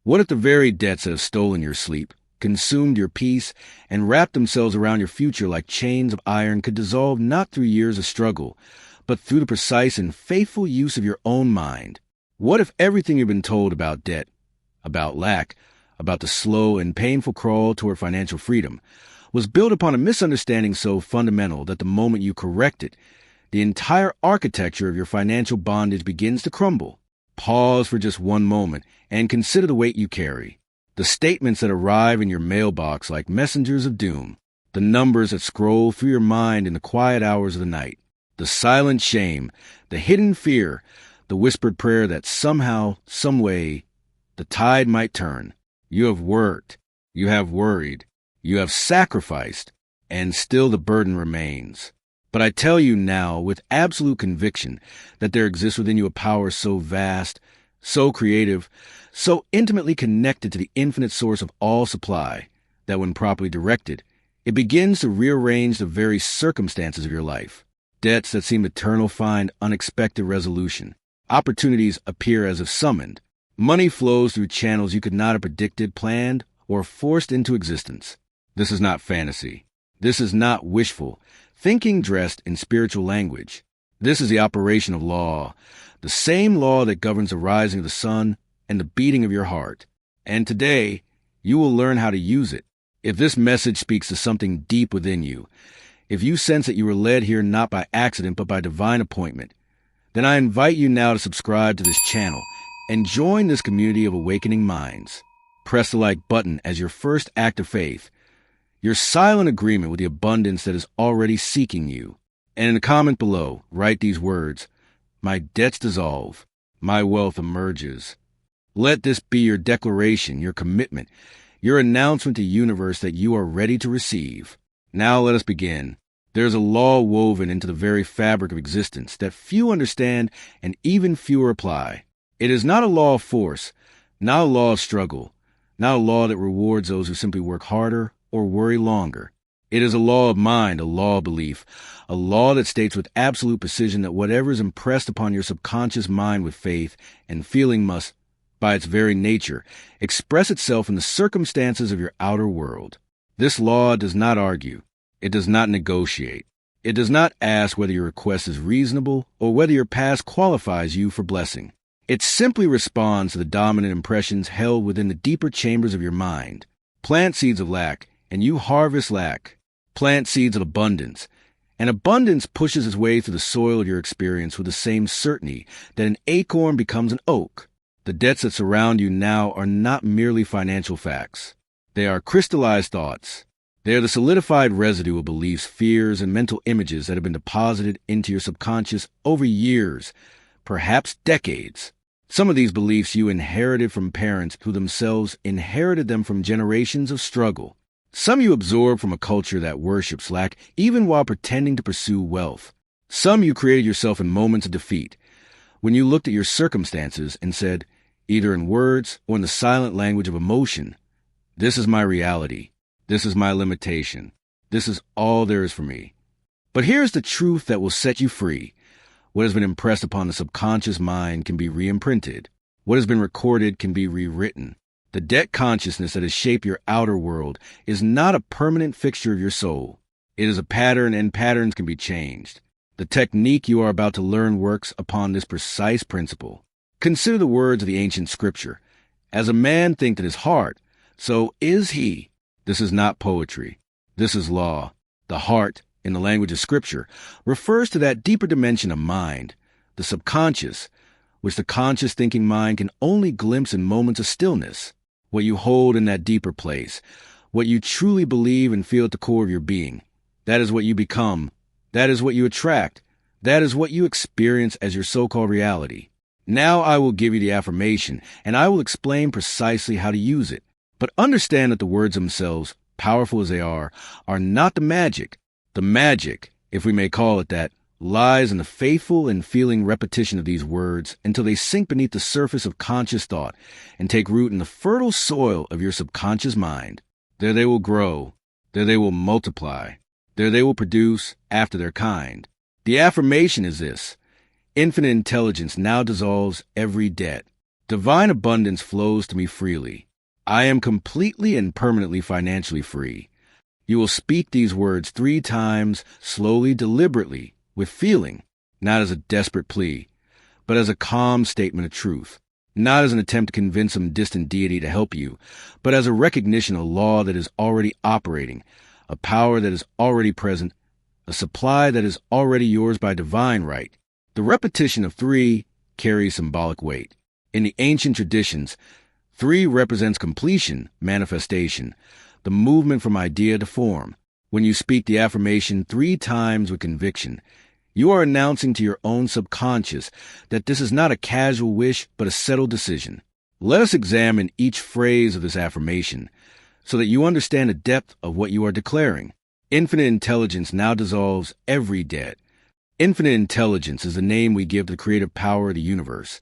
What if the very debts that have stolen your sleep, consumed your peace, and wrapped themselves around your future like chains of iron could dissolve not through years of struggle, but through the precise and faithful use of your own mind? What if everything you've been told about debt, about lack, about the slow and painful crawl toward financial freedom, was built upon a misunderstanding so fundamental that the moment you correct it, the entire architecture of your financial bondage begins to crumble? Pause for just one moment and consider the weight you carry. The statements that arrive in your mailbox like messengers of doom. The numbers that scroll through your mind in the quiet hours of the night. The silent shame, the hidden fear, the whispered prayer that somehow, some way, the tide might turn. You have worked, you have worried, you have sacrificed, and still the burden remains. But I tell you now with absolute conviction that there exists within you a power so vast, so creative, so intimately connected to the infinite source of all supply, that when properly directed, it begins to rearrange the very circumstances of your life. Debts that seem eternal find unexpected resolution. Opportunities appear as if summoned. Money flows through channels you could not have predicted, planned, or forced into existence. This is not fantasy. This is not wishful thinking dressed in spiritual language. This is the operation of law, the same law that governs the rising of the sun and the beating of your heart. And today, you will learn how to use it. If this message speaks to something deep within you, if you sense that you were led here not by accident but by divine appointment, then I invite you now to subscribe to this channel and join this community of awakening minds. Press the like button as your first act of faith, your silent agreement with the abundance that is already seeking you. And in the comment below, write these words: my debts dissolve, my wealth emerges. Let this be your declaration, your commitment, your announcement to the universe that you are ready to receive. Now let us begin. There is a law woven into the very fabric of existence that few understand and even fewer apply. It is not a law of force, not a law of struggle, not a law that rewards those who simply work harder or worry longer. It is a law of mind, a law of belief, a law that states with absolute precision that whatever is impressed upon your subconscious mind with faith and feeling must, by its very nature, express itself in the circumstances of your outer world. This law does not argue. It does not negotiate. It does not ask whether your request is reasonable or whether your past qualifies you for blessing. It simply responds to the dominant impressions held within the deeper chambers of your mind. Plant seeds of lack, and you harvest lack. Plant seeds of abundance, and abundance pushes its way through the soil of your experience with the same certainty that an acorn becomes an oak. The debts that surround you now are not merely financial facts. They are crystallized thoughts. They are the solidified residue of beliefs, fears, and mental images that have been deposited into your subconscious over years, perhaps decades. Some of these beliefs you inherited from parents who themselves inherited them from generations of struggle. Some you absorbed from a culture that worships lack even while pretending to pursue wealth. Some you created yourself in moments of defeat, when you looked at your circumstances and said, either in words or in the silent language of emotion, "This is my reality. This is my limitation. This is all there is for me." But here's the truth that will set you free. What has been impressed upon the subconscious mind can be re-imprinted. What has been recorded can be rewritten. The debt consciousness that has shaped your outer world is not a permanent fixture of your soul. It is a pattern, and patterns can be changed. The technique you are about to learn works upon this precise principle. Consider the words of the ancient scripture. As a man thinketh in his heart, so is he. This is not poetry. This is law. The heart, in the language of scripture, refers to that deeper dimension of mind, the subconscious, which the conscious thinking mind can only glimpse in moments of stillness. What you hold in that deeper place, what you truly believe and feel at the core of your being, that is what you become. That is what you attract. That is what you experience as your so-called reality. Now I will give you the affirmation, and I will explain precisely how to use it. But understand that the words themselves, powerful as they are not the magic. The magic, if we may call it that, lies in the faithful and feeling repetition of these words until they sink beneath the surface of conscious thought and take root in the fertile soil of your subconscious mind. There they will grow. There they will multiply. There they will produce after their kind. The affirmation is this: infinite intelligence now dissolves every debt. Divine abundance flows to me freely. I am completely and permanently financially free. You will speak these words 3 times, slowly, deliberately, with feeling, not as a desperate plea, but as a calm statement of truth, not as an attempt to convince some distant deity to help you, but as a recognition of a law that is already operating, a power that is already present, a supply that is already yours by divine right. The repetition of 3 carries symbolic weight. In the ancient traditions, 3 represents completion, manifestation, the movement from idea to form. When you speak the affirmation 3 times with conviction, you are announcing to your own subconscious that this is not a casual wish, but a settled decision. Let us examine each phrase of this affirmation so that you understand the depth of what you are declaring. Infinite intelligence now dissolves every debt. Infinite intelligence is the name we give to the creative power of the universe,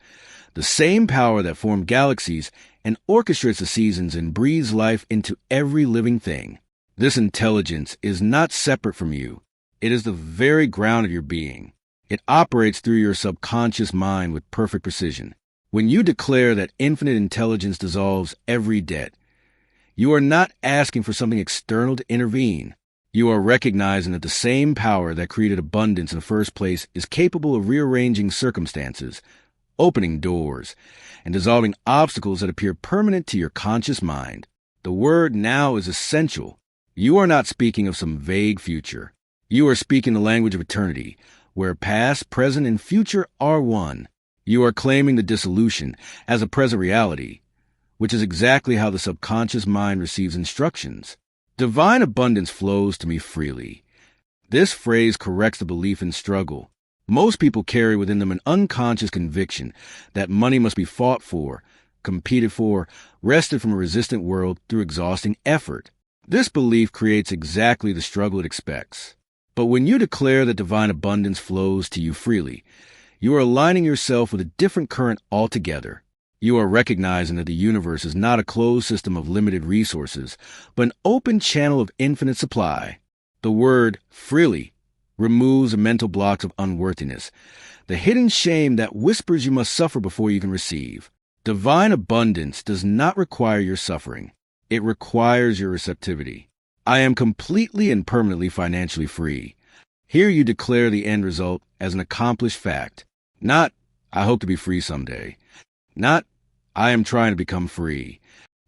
the same power that formed galaxies and orchestrates the seasons and breathes life into every living thing. This intelligence is not separate from you. It is the very ground of your being. It operates through your subconscious mind with perfect precision. When you declare that infinite intelligence dissolves every debt, you are not asking for something external to intervene. You are recognizing that the same power that created abundance in the first place is capable of rearranging circumstances, opening doors, and dissolving obstacles that appear permanent to your conscious mind. The word now is essential. You are not speaking of some vague future. You are speaking the language of eternity, where past, present, and future are one. You are claiming the dissolution as a present reality, which is exactly how the subconscious mind receives instructions. Divine abundance flows to me freely. This phrase corrects the belief in struggle. Most people carry within them an unconscious conviction that money must be fought for, competed for, wrested from a resistant world through exhausting effort. This belief creates exactly the struggle it expects. But when you declare that divine abundance flows to you freely, you are aligning yourself with a different current altogether. You are recognizing that the universe is not a closed system of limited resources, but an open channel of infinite supply. The word freely removes the mental blocks of unworthiness, the hidden shame that whispers you must suffer before you can receive. Divine abundance does not require your suffering. It requires your receptivity. I am completely and permanently financially free. Here you declare the end result as an accomplished fact. Not, I hope to be free someday. Not, I am trying to become free.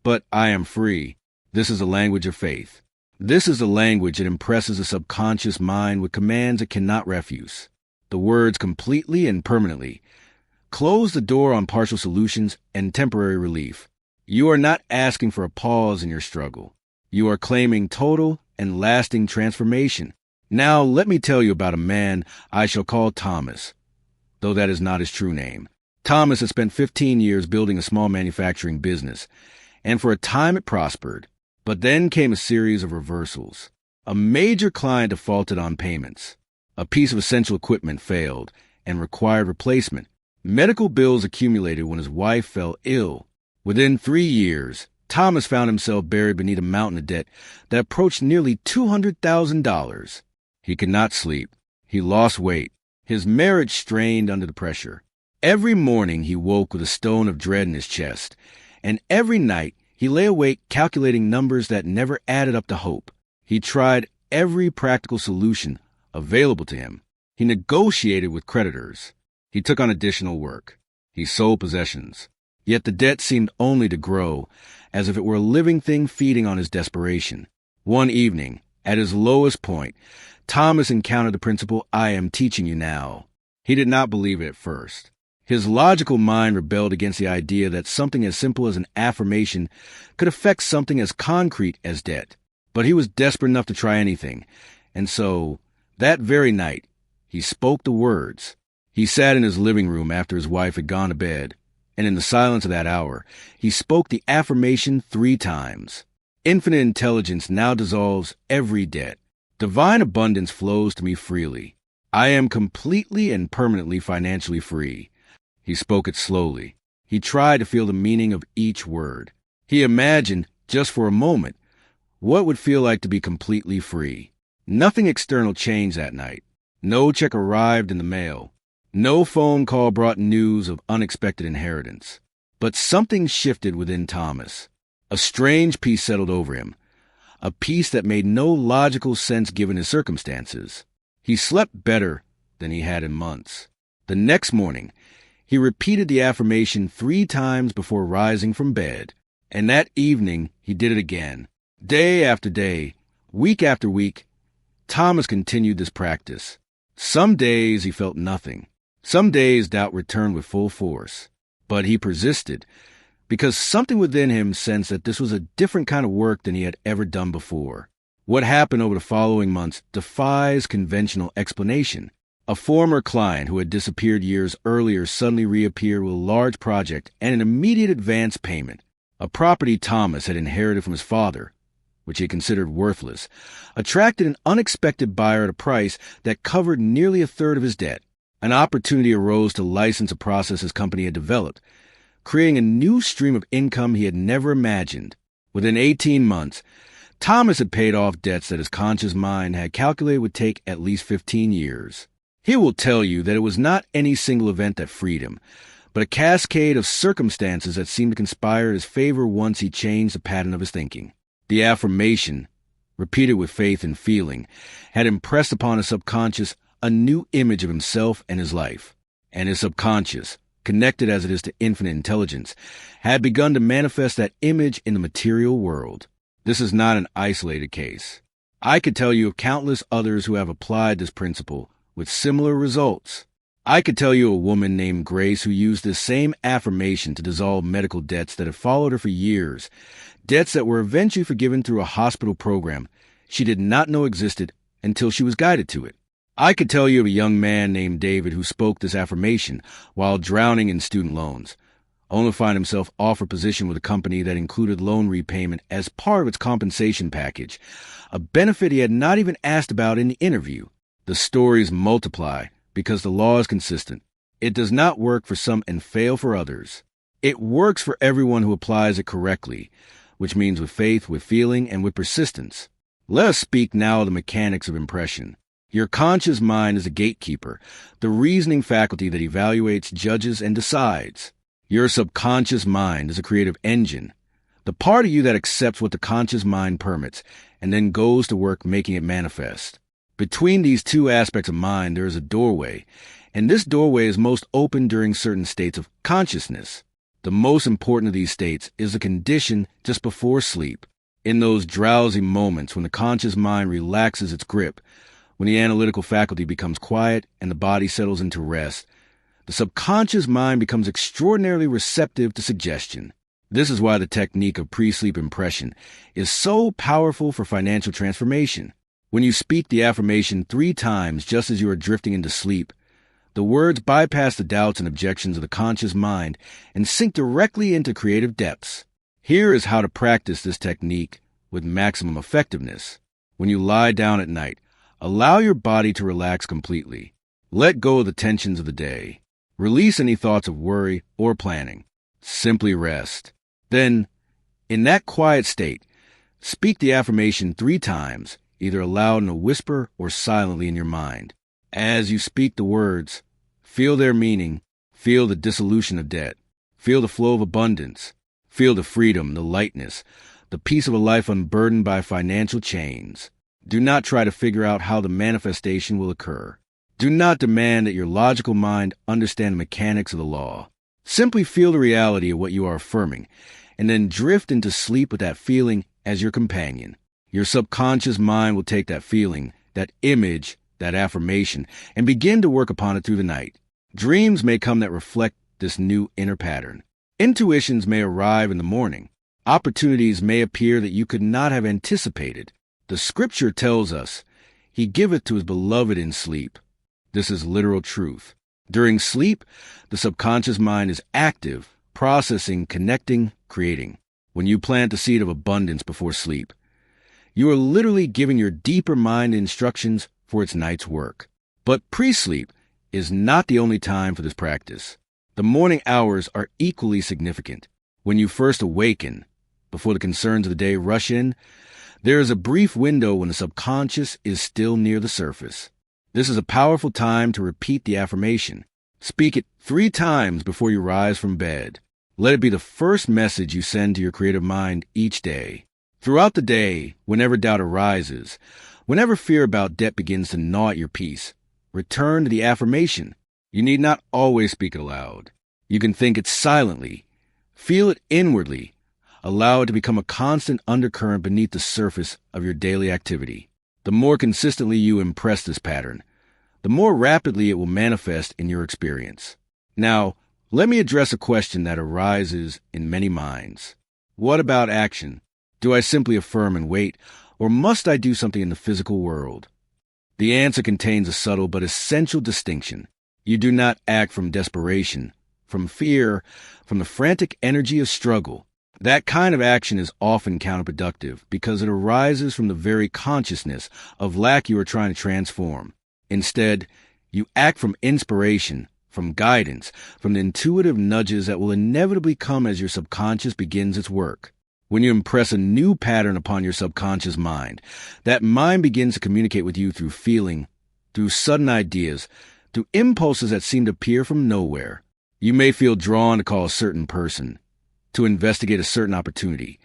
But I am free. This is the language of faith. This is the language that impresses the subconscious mind with commands it cannot refuse. The words completely and permanently close the door on partial solutions and temporary relief. You are not asking for a pause in your struggle. You are claiming total and lasting transformation. Now let me tell you about a man I shall call Thomas, though that is not his true name. Thomas had spent 15 years building a small manufacturing business, and for a time it prospered. But then came a series of reversals. A major client defaulted on payments. A piece of essential equipment failed and required replacement. Medical bills accumulated when his wife fell ill. Within 3 years, Thomas found himself buried beneath a mountain of debt that approached nearly $200,000. He could not sleep. He lost weight. His marriage strained under the pressure. Every morning he woke with a stone of dread in his chest, and every night he lay awake calculating numbers that never added up to hope. He tried every practical solution available to him. He negotiated with creditors. He took on additional work. He sold possessions. Yet the debt seemed only to grow, as if it were a living thing feeding on his desperation. One evening, at his lowest point, Thomas encountered the principle I am teaching you now. He did not believe it at first. His logical mind rebelled against the idea that something as simple as an affirmation could affect something as concrete as debt. But he was desperate enough to try anything, and so, that very night, he spoke the words. He sat in his living room after his wife had gone to bed, and in the silence of that hour, he spoke the affirmation 3 times. Infinite intelligence now dissolves every debt. Divine abundance flows to me freely. I am completely and permanently financially free. He spoke it slowly. He tried to feel the meaning of each word. He imagined, just for a moment, what it would feel like to be completely free. Nothing external changed that night. No check arrived in the mail. No phone call brought news of unexpected inheritance. But something shifted within Thomas. A strange peace settled over him, a peace that made no logical sense given his circumstances. He slept better than he had in months. The next morning, he repeated the affirmation 3 times before rising from bed. And that evening, he did it again. Day after day, week after week, Thomas continued this practice. Some days he felt nothing. Some days doubt returned with full force. But he persisted, because something within him sensed that this was a different kind of work than he had ever done before. What happened over the following months defies conventional explanation. A former client who had disappeared years earlier suddenly reappeared with a large project and an immediate advance payment. A property Thomas had inherited from his father, which he considered worthless, attracted an unexpected buyer at a price that covered nearly a third of his debt. An opportunity arose to license a process his company had developed, creating a new stream of income he had never imagined. Within 18 months, Thomas had paid off debts that his conscious mind had calculated would take at least 15 years. He will tell you that it was not any single event that freed him, but a cascade of circumstances that seemed to conspire in his favor once he changed the pattern of his thinking. The affirmation, repeated with faith and feeling, had impressed upon his subconscious a new image of himself and his life. And his subconscious, connected as it is to infinite intelligence, had begun to manifest that image in the material world. This is not an isolated case. I could tell you of countless others who have applied this principle with similar results. I could tell you a woman named Grace who used this same affirmation to dissolve medical debts that had followed her for years, debts that were eventually forgiven through a hospital program she did not know existed until she was guided to it. I could tell you of a young man named David who spoke this affirmation while drowning in student loans, only to find himself offered a position with a company that included loan repayment as part of its compensation package, a benefit he had not even asked about in the interview. The stories multiply because the law is consistent. It does not work for some and fail for others. It works for everyone who applies it correctly, which means with faith, with feeling, and with persistence. Let us speak now of the mechanics of impression. Your conscious mind is a gatekeeper, the reasoning faculty that evaluates, judges, and decides. Your subconscious mind is a creative engine, the part of you that accepts what the conscious mind permits and then goes to work making it manifest. Between these two aspects of mind, there is a doorway, and this doorway is most open during certain states of consciousness. The most important of these states is the condition just before sleep. In those drowsy moments when the conscious mind relaxes its grip, when the analytical faculty becomes quiet and the body settles into rest, the subconscious mind becomes extraordinarily receptive to suggestion. This is why the technique of pre-sleep impression is so powerful for financial transformation. When you speak the affirmation 3 times just as you are drifting into sleep, the words bypass the doubts and objections of the conscious mind and sink directly into creative depths. Here is how to practice this technique with maximum effectiveness. When you lie down at night, allow your body to relax completely. Let go of the tensions of the day. Release any thoughts of worry or planning. Simply rest. Then, in that quiet state, speak the affirmation 3 times, either aloud in a whisper or silently in your mind. As you speak the words, feel their meaning, feel the dissolution of debt, feel the flow of abundance, feel the freedom, the lightness, the peace of a life unburdened by financial chains. Do not try to figure out how the manifestation will occur. Do not demand that your logical mind understand the mechanics of the law. Simply feel the reality of what you are affirming, and then drift into sleep with that feeling as your companion. Your subconscious mind will take that feeling, that image, that affirmation, and begin to work upon it through the night. Dreams may come that reflect this new inner pattern. Intuitions may arrive in the morning. Opportunities may appear that you could not have anticipated. The scripture tells us, "He giveth to his beloved in sleep." This is literal truth. During sleep, the subconscious mind is active, processing, connecting, creating. When you plant the seed of abundance before sleep, you are literally giving your deeper mind instructions for its night's work. But pre-sleep is not the only time for this practice. The morning hours are equally significant. When you first awaken, before the concerns of the day rush in, there is a brief window when the subconscious is still near the surface. This is a powerful time to repeat the affirmation. Speak it 3 times before you rise from bed. Let it be the first message you send to your creative mind each day. Throughout the day, whenever doubt arises, whenever fear about debt begins to gnaw at your peace, return to the affirmation. You need not always speak it aloud. You can think it silently, feel it inwardly, allow it to become a constant undercurrent beneath the surface of your daily activity. The more consistently you impress this pattern, the more rapidly it will manifest in your experience. Now, let me address a question that arises in many minds. What about action? Do I simply affirm and wait, or must I do something in the physical world? The answer contains a subtle but essential distinction. You do not act from desperation, from fear, from the frantic energy of struggle. That kind of action is often counterproductive because it arises from the very consciousness of lack you are trying to transform. Instead, you act from inspiration, from guidance, from the intuitive nudges that will inevitably come as your subconscious begins its work. When you impress a new pattern upon your subconscious mind, that mind begins to communicate with you through feeling, through sudden ideas, through impulses that seem to appear from nowhere. You may feel drawn to call a certain person, to investigate a certain opportunity,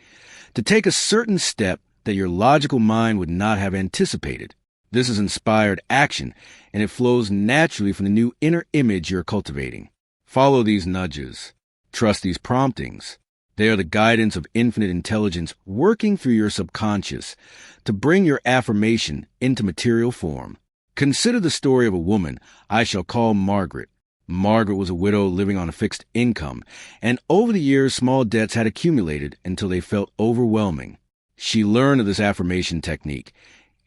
to take a certain step that your logical mind would not have anticipated. This is inspired action, and it flows naturally from the new inner image you're cultivating. Follow these nudges. Trust these promptings. They are the guidance of infinite intelligence working through your subconscious to bring your affirmation into material form. Consider the story of a woman I shall call Margaret. Margaret was a widow living on a fixed income, and over the years small debts had accumulated until they felt overwhelming. She learned of this affirmation technique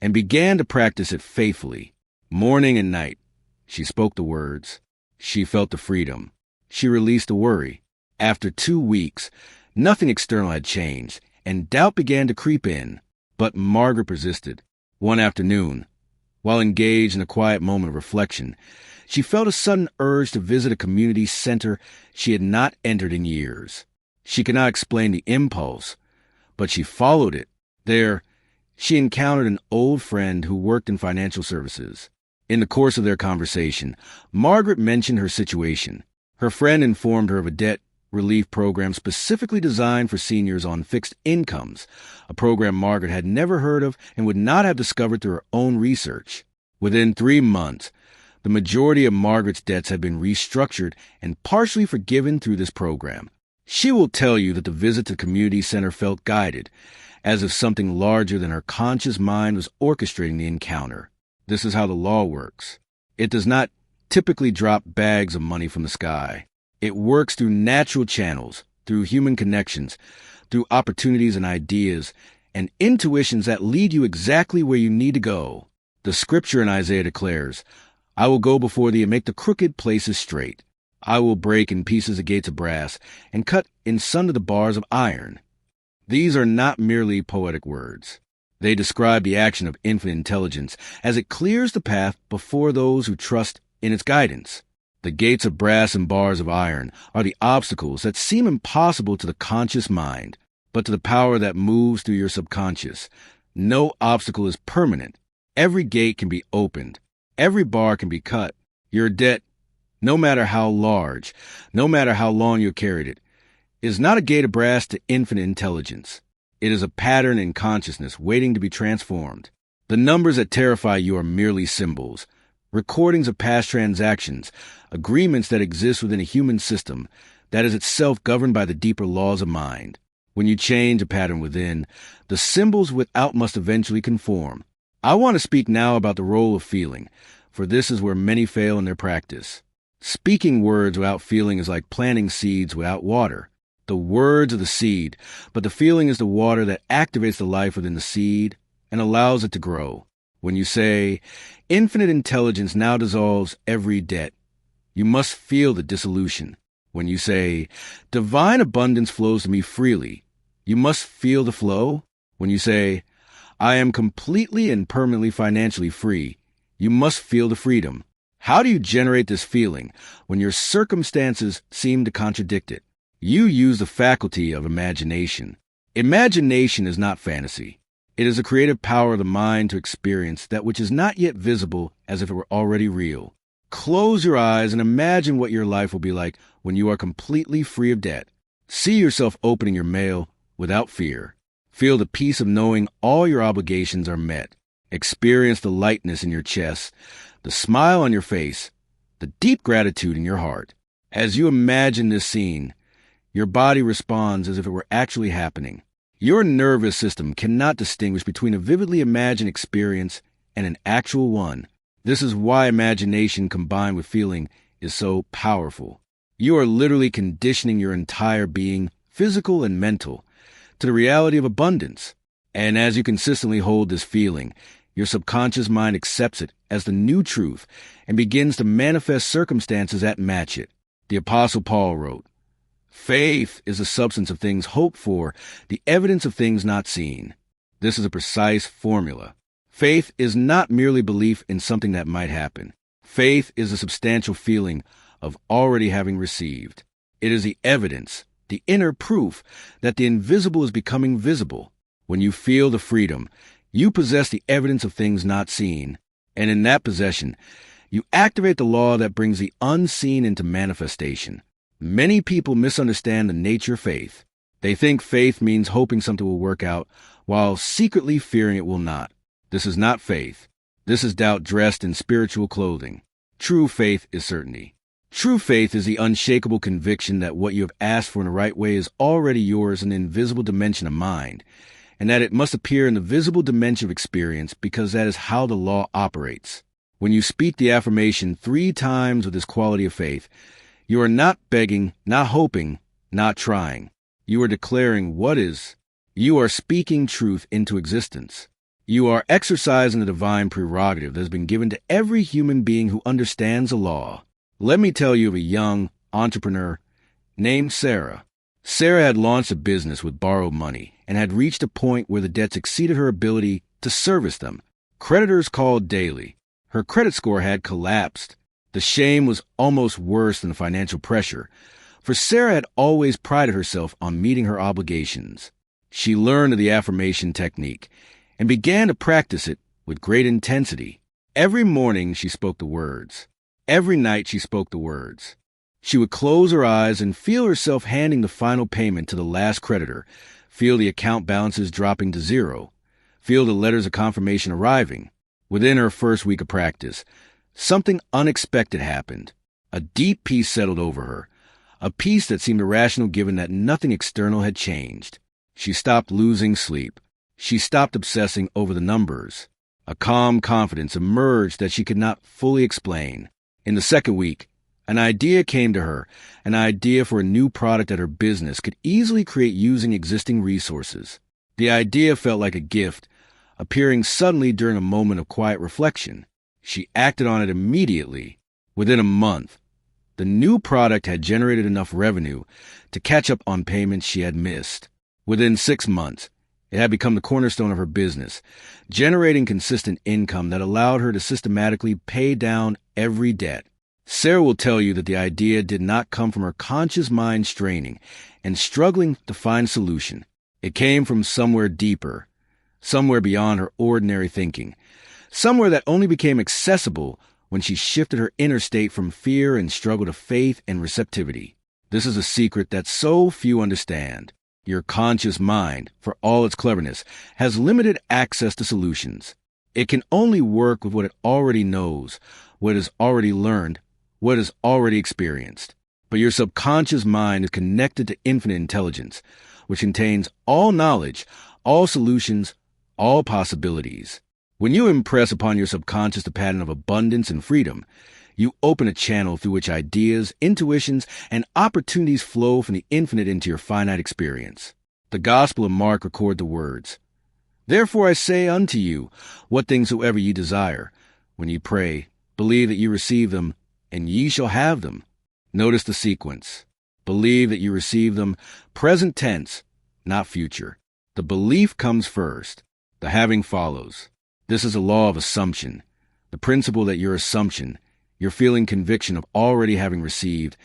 and began to practice it faithfully. Morning and night, she spoke the words. She felt the freedom. She released the worry. After 2 weeks, nothing external had changed, and doubt began to creep in. But Margaret persisted. One afternoon, while engaged in a quiet moment of reflection, she felt a sudden urge to visit a community center she had not entered in years. She could not explain the impulse, but she followed it. There, she encountered an old friend who worked in financial services. In the course of their conversation, Margaret mentioned her situation. Her friend informed her of a debt relief program specifically designed for seniors on fixed incomes, a program Margaret had never heard of and would not have discovered through her own research. Within 3 months, the majority of Margaret's debts had been restructured and partially forgiven through this program. She will tell you that the visit to the community center felt guided, as if something larger than her conscious mind was orchestrating the encounter. This is how the law works. It does not typically drop bags of money from the sky. It works through natural channels, through human connections, through opportunities and ideas, and intuitions that lead you exactly where you need to go. The scripture in Isaiah declares, "I will go before thee and make the crooked places straight. I will break in pieces the gates of brass and cut in sunder the bars of iron." These are not merely poetic words. They describe the action of infinite intelligence as it clears the path before those who trust in its guidance. The gates of brass and bars of iron are the obstacles that seem impossible to the conscious mind, but to the power that moves through your subconscious. No obstacle is permanent. Every gate can be opened. Every bar can be cut. Your debt, no matter how large, no matter how long you carried it, is not a gate of brass to infinite intelligence. It is a pattern in consciousness waiting to be transformed. The numbers that terrify you are merely symbols, recordings of past transactions, agreements that exist within a human system that is itself governed by the deeper laws of mind. When you change a pattern within, the symbols without must eventually conform. I want to speak now about the role of feeling, for this is where many fail in their practice. Speaking words without feeling is like planting seeds without water. The words are the seed, but the feeling is the water that activates the life within the seed and allows it to grow. When you say, "Infinite intelligence now dissolves every debt," you must feel the dissolution. When you say, "Divine abundance flows to me freely," you must feel the flow. When you say, "I am completely and permanently financially free," you must feel the freedom. How do you generate this feeling when your circumstances seem to contradict it? You use the faculty of imagination. Imagination is not fantasy. It is a creative power of the mind to experience that which is not yet visible as if it were already real. Close your eyes and imagine what your life will be like when you are completely free of debt. See yourself opening your mail without fear. Feel the peace of knowing all your obligations are met. Experience the lightness in your chest, the smile on your face, the deep gratitude in your heart. As you imagine this scene, your body responds as if it were actually happening. Your nervous system cannot distinguish between a vividly imagined experience and an actual one. This is why imagination combined with feeling is so powerful. You are literally conditioning your entire being, physical and mental, to the reality of abundance. And as you consistently hold this feeling, your subconscious mind accepts it as the new truth and begins to manifest circumstances that match it. The Apostle Paul wrote, "Faith is the substance of things hoped for, the evidence of things not seen." This is a precise formula. Faith is not merely belief in something that might happen. Faith is a substantial feeling of already having received. It is the evidence, the inner proof that the invisible is becoming visible. When you feel the freedom, you possess the evidence of things not seen, and in that possession, you activate the law that brings the unseen into manifestation. Many people misunderstand the nature of faith. They think faith means hoping something will work out while secretly fearing it will not. This is not faith. This is doubt dressed in spiritual clothing. True faith is certainty. True faith is the unshakable conviction that what you have asked for in the right way is already yours in the invisible dimension of mind, and that it must appear in the visible dimension of experience because that is how the law operates. When you speak the affirmation 3 times with this quality of faith, you are not begging, not hoping, not trying. You are declaring what is. You are speaking truth into existence. You are exercising the divine prerogative that has been given to every human being who understands the law. Let me tell you of a young entrepreneur named Sarah. Sarah had launched a business with borrowed money and had reached a point where the debts exceeded her ability to service them. Creditors called daily. Her credit score had collapsed. The shame was almost worse than the financial pressure, for Sarah had always prided herself on meeting her obligations. She learned of the affirmation technique and began to practice it with great intensity. Every morning she spoke the words. Every night she spoke the words. She would close her eyes and feel herself handing the final payment to the last creditor, feel the account balances dropping to zero, feel the letters of confirmation arriving. Within her first week of practice, something unexpected happened. A deep peace settled over her, a peace that seemed irrational given that nothing external had changed. She stopped losing sleep. She stopped obsessing over the numbers. A calm confidence emerged that she could not fully explain. In the second week, an idea came to her, an idea for a new product that her business could easily create using existing resources. The idea felt like a gift, appearing suddenly during a moment of quiet reflection. She acted on it immediately. Within a month, the new product had generated enough revenue to catch up on payments she had missed. Within 6 months, it had become the cornerstone of her business, generating consistent income that allowed her to systematically pay down every debt. Sarah will tell you that the idea did not come from her conscious mind straining and struggling to find solution. It came from somewhere deeper, somewhere beyond her ordinary thinking, somewhere that only became accessible when she shifted her inner state from fear and struggle to faith and receptivity. This is a secret that so few understand. Your conscious mind, for all its cleverness, has limited access to solutions. It can only work with what it already knows, what it has already learned, what it has already experienced. But your subconscious mind is connected to infinite intelligence, which contains all knowledge, all solutions, all possibilities. When you impress upon your subconscious the pattern of abundance and freedom, you open a channel through which ideas, intuitions, and opportunities flow from the infinite into your finite experience. The Gospel of Mark record the words, "Therefore I say unto you, what things soever ye desire, when ye pray, believe that ye receive them, and ye shall have them." Notice the sequence. Believe that you receive them, present tense, not future. The belief comes first. The having follows. This is a law of assumption. The principle that your assumption, your feeling conviction of already having received,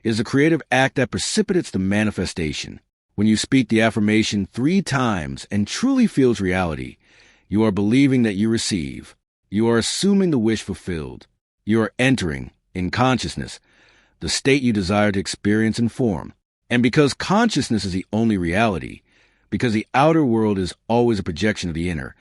is a creative act that precipitates the manifestation. When you speak the affirmation 3 times and truly feels reality, you are believing that you receive. You are assuming the wish fulfilled. You are entering, in consciousness, the state you desire to experience and form. And because consciousness is the only reality, because the outer world is always a projection of the inner,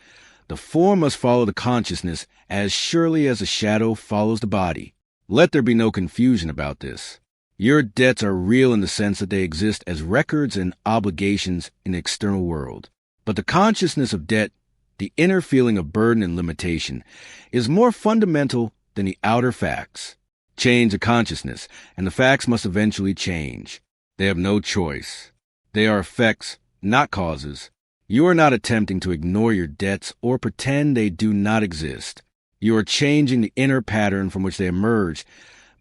the form must follow the consciousness as surely as the shadow follows the body. Let there be no confusion about this. Your debts are real in the sense that they exist as records and obligations in the external world. But the consciousness of debt, the inner feeling of burden and limitation, is more fundamental than the outer facts. Change the consciousness, and the facts must eventually change. They have no choice. They are effects, not causes. You are not attempting to ignore your debts or pretend they do not exist. You are changing the inner pattern from which they emerged,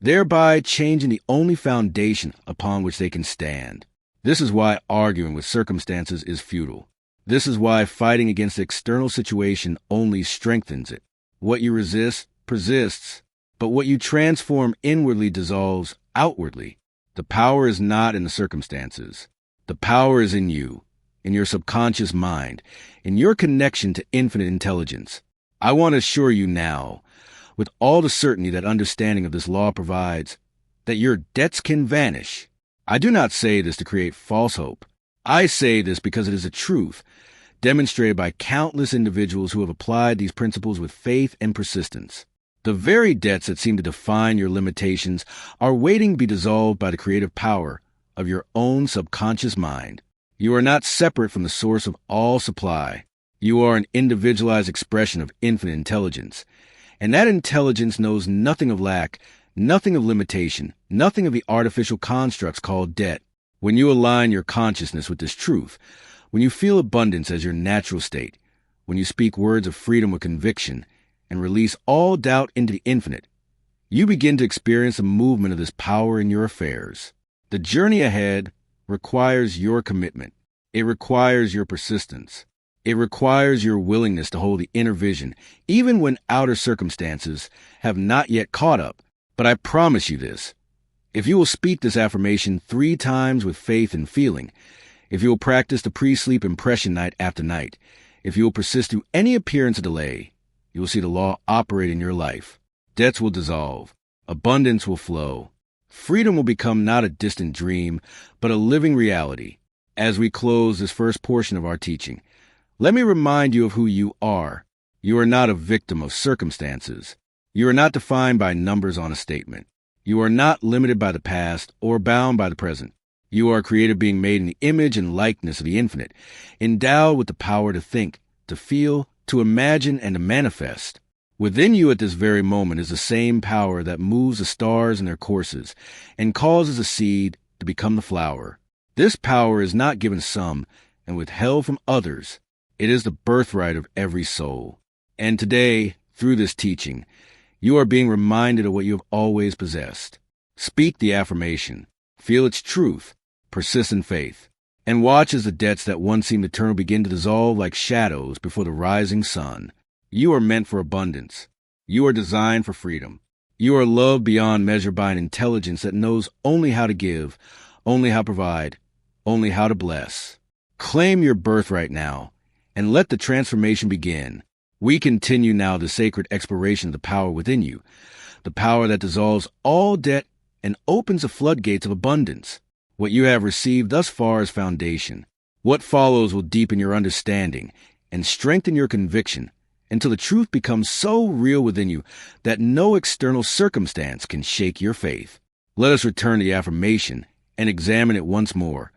thereby changing the only foundation upon which they can stand. This is why arguing with circumstances is futile. This is why fighting against the external situation only strengthens it. What you resist persists, but what you transform inwardly dissolves outwardly. The power is not in the circumstances. The power is in you, in your subconscious mind, in your connection to infinite intelligence. I want to assure you now, with all the certainty that understanding of this law provides, that your debts can vanish. I do not say this to create false hope. I say this because it is a truth, demonstrated by countless individuals who have applied these principles with faith and persistence. The very debts that seem to define your limitations are waiting to be dissolved by the creative power of your own subconscious mind. You are not separate from the source of all supply. You are an individualized expression of infinite intelligence. And that intelligence knows nothing of lack, nothing of limitation, nothing of the artificial constructs called debt. When you align your consciousness with this truth, when you feel abundance as your natural state, when you speak words of freedom with conviction, and release all doubt into the infinite, you begin to experience the movement of this power in your affairs. The journey ahead requires your commitment. It requires your persistence. It requires your willingness to hold the inner vision, even when outer circumstances have not yet caught up. But I promise you this. If you will speak this affirmation 3 times with faith and feeling, if you will practice the pre-sleep impression night after night, if you will persist through any appearance of delay, you will see the law operate in your life. Debts will dissolve. Abundance will flow. Freedom will become not a distant dream, but a living reality. As we close this first portion of our teaching, let me remind you of who you are. You are not a victim of circumstances. You are not defined by numbers on a statement. You are not limited by the past or bound by the present. You are a creative being made in the image and likeness of the infinite, endowed with the power to think, to feel, to imagine, and to manifest. Within you at this very moment is the same power that moves the stars in their courses and causes a seed to become the flower. This power is not given some and withheld from others. It is the birthright of every soul. And today, through this teaching, you are being reminded of what you have always possessed. Speak the affirmation. Feel its truth. Persist in faith. And watch as the debts that once seemed eternal begin to dissolve like shadows before the rising sun. You are meant for abundance. You are designed for freedom. You are loved beyond measure by an intelligence that knows only how to give, only how to provide, only how to bless. Claim your birthright now, and let the transformation begin. We continue now the sacred exploration of the power within you, the power that dissolves all debt and opens the floodgates of abundance. What you have received thus far is foundation. What follows will deepen your understanding and strengthen your conviction until the truth becomes so real within you that no external circumstance can shake your faith. Let us return to the affirmation and examine it once more.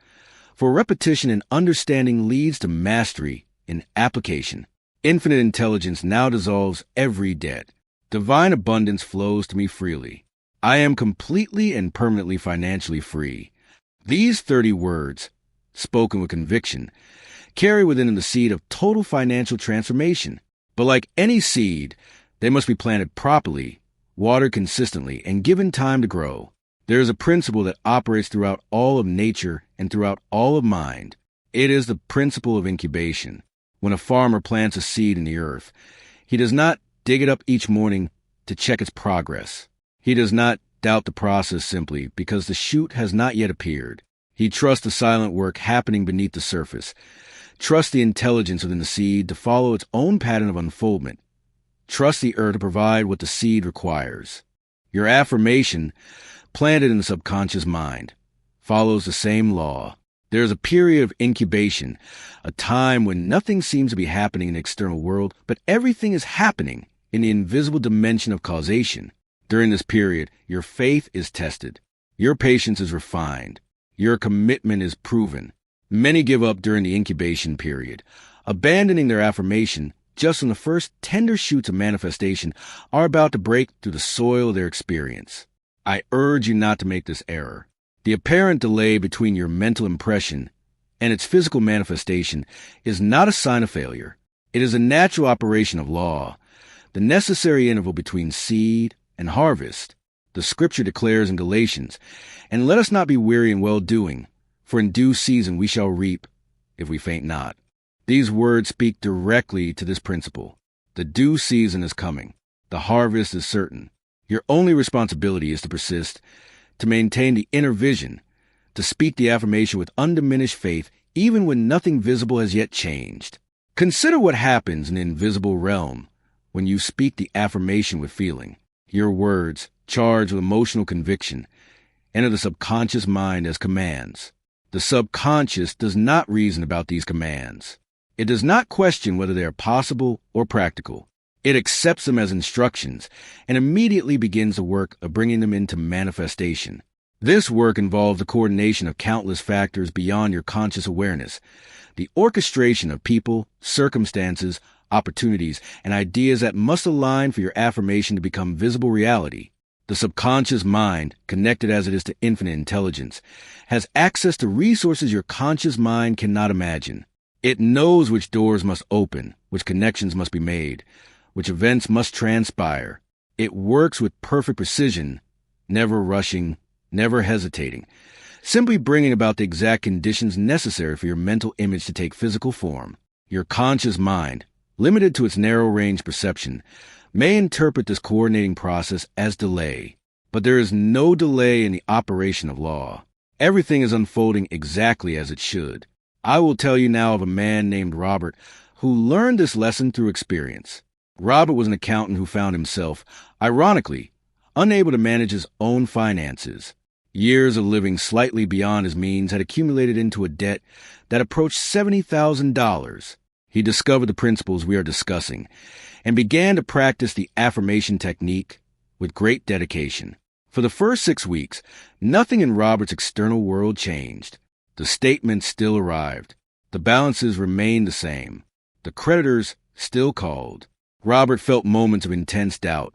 For repetition and understanding leads to mastery in application. Infinite intelligence now dissolves every debt. Divine abundance flows to me freely. I am completely and permanently financially free. These 30 words, spoken with conviction, carry within them the seed of total financial transformation. But like any seed, they must be planted properly, watered consistently, and given time to grow. There is a principle that operates throughout all of nature and throughout all of mind. It is the principle of incubation. When a farmer plants a seed in the earth, he does not dig it up each morning to check its progress. He does not doubt the process simply because the shoot has not yet appeared. He trusts the silent work happening beneath the surface. Trust the intelligence within the seed to follow its own pattern of unfoldment. Trust the earth to provide what the seed requires. Your affirmation, planted in the subconscious mind. follows the same law. There is a period of incubation, a time when nothing seems to be happening in the external world, but everything is happening in the invisible dimension of causation. During this period, your faith is tested. Your patience is refined. Your commitment is proven. Many give up during the incubation period, abandoning their affirmation just when the first tender shoots of manifestation are about to break through the soil of their experience. I urge you not to make this error. The apparent delay between your mental impression and its physical manifestation is not a sign of failure. It is a natural operation of law, the necessary interval between seed and harvest. The scripture declares in Galatians, "And let us not be weary in well-doing, for in due season we shall reap, if we faint not." These words speak directly to this principle. The due season is coming. The harvest is certain. Your only responsibility is to persist, to maintain the inner vision, to speak the affirmation with undiminished faith, even when nothing visible has yet changed. Consider what happens in the invisible realm when you speak the affirmation with feeling. Your words, charged with emotional conviction, enter the subconscious mind as commands. The subconscious does not reason about these commands. It does not question whether they are possible or practical. It accepts them as instructions and immediately begins the work of bringing them into manifestation. This work involves the coordination of countless factors beyond your conscious awareness, the orchestration of people, circumstances, opportunities, and ideas that must align for your affirmation to become visible reality. The subconscious mind, connected as it is to infinite intelligence, has access to resources your conscious mind cannot imagine. It knows which doors must open, which connections must be made, which events must transpire. It works with perfect precision, never rushing, never hesitating, simply bringing about the exact conditions necessary for your mental image to take physical form. Your conscious mind, limited to its narrow-range perception, may interpret this coordinating process as delay, but there is no delay in the operation of law. Everything is unfolding exactly as it should. I will tell you now of a man named Robert who learned this lesson through experience. Robert was an accountant who found himself, ironically, unable to manage his own finances. Years of living slightly beyond his means had accumulated into a debt that approached $70,000. He discovered the principles we are discussing and began to practice the affirmation technique with great dedication. For the first 6 weeks, nothing in Robert's external world changed. The statements still arrived. The balances remained the same. The creditors still called. Robert felt moments of intense doubt,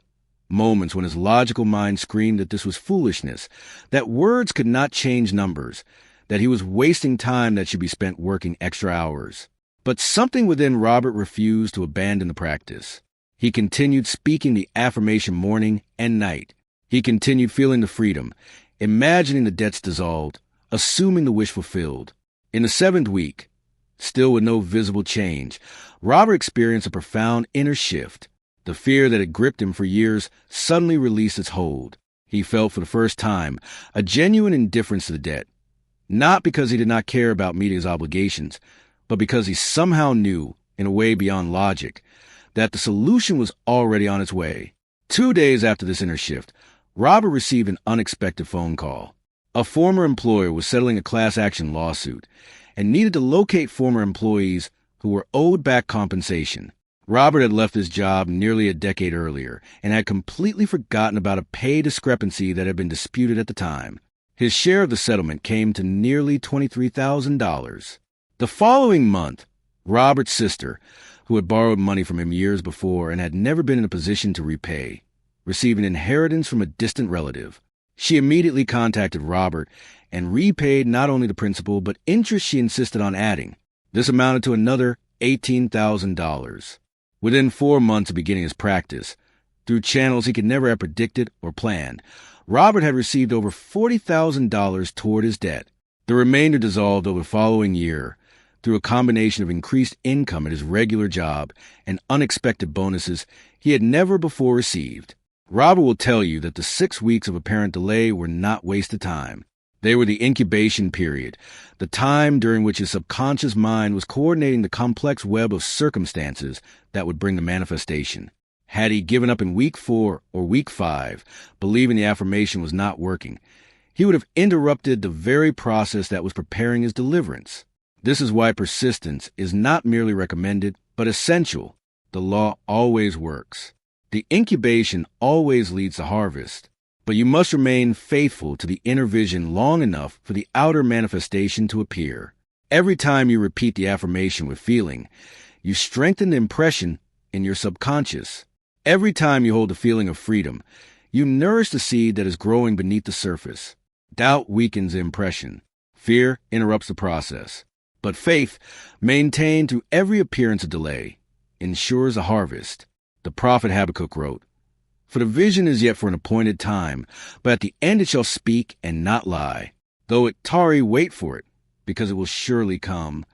moments when his logical mind screamed that this was foolishness, that words could not change numbers, that he was wasting time that should be spent working extra hours. But something within Robert refused to abandon the practice. He continued speaking the affirmation morning and night. He continued feeling the freedom, imagining the debts dissolved, assuming the wish fulfilled. In the 7th week, still with no visible change, Robert experienced a profound inner shift. The fear that had gripped him for years suddenly released its hold. He felt for the first time a genuine indifference to the debt, not because he did not care about meeting his obligations, but because he somehow knew, in a way beyond logic, that the solution was already on its way. 2 days after this inner shift, Robert received an unexpected phone call. A former employer was settling a class action lawsuit and needed to locate former employees who were owed back compensation. Robert had left his job nearly a decade earlier and had completely forgotten about a pay discrepancy that had been disputed at the time. His share of the settlement came to nearly $23,000. The following month, Robert's sister, who had borrowed money from him years before and had never been in a position to repay, received an inheritance from a distant relative. She immediately contacted Robert and repaid not only the principal but interest she insisted on adding. This amounted to another $18,000. Within 4 months of beginning his practice, through channels he could never have predicted or planned, Robert had received over $40,000 toward his debt. The remainder dissolved over the following year through a combination of increased income at his regular job and unexpected bonuses he had never before received. Robert will tell you that the 6 weeks of apparent delay were not wasted time. They were the incubation period, the time during which his subconscious mind was coordinating the complex web of circumstances that would bring the manifestation. Had he given up in week 4 or week 5, believing the affirmation was not working, He would have interrupted the very process that was preparing his deliverance. This is why persistence is not merely recommended, but essential. The law always works. The incubation always leads to harvest. But you must remain faithful to the inner vision long enough for the outer manifestation to appear. Every time you repeat the affirmation with feeling, you strengthen the impression in your subconscious. Every time you hold the feeling of freedom, you nourish the seed that is growing beneath the surface. Doubt weakens the impression. Fear interrupts the process. But faith, maintained through every appearance of delay, ensures a harvest. The prophet Habakkuk wrote, "For the vision is yet for an appointed time, but at the end it shall speak and not lie. Though it tarry, wait for it, because it will surely come."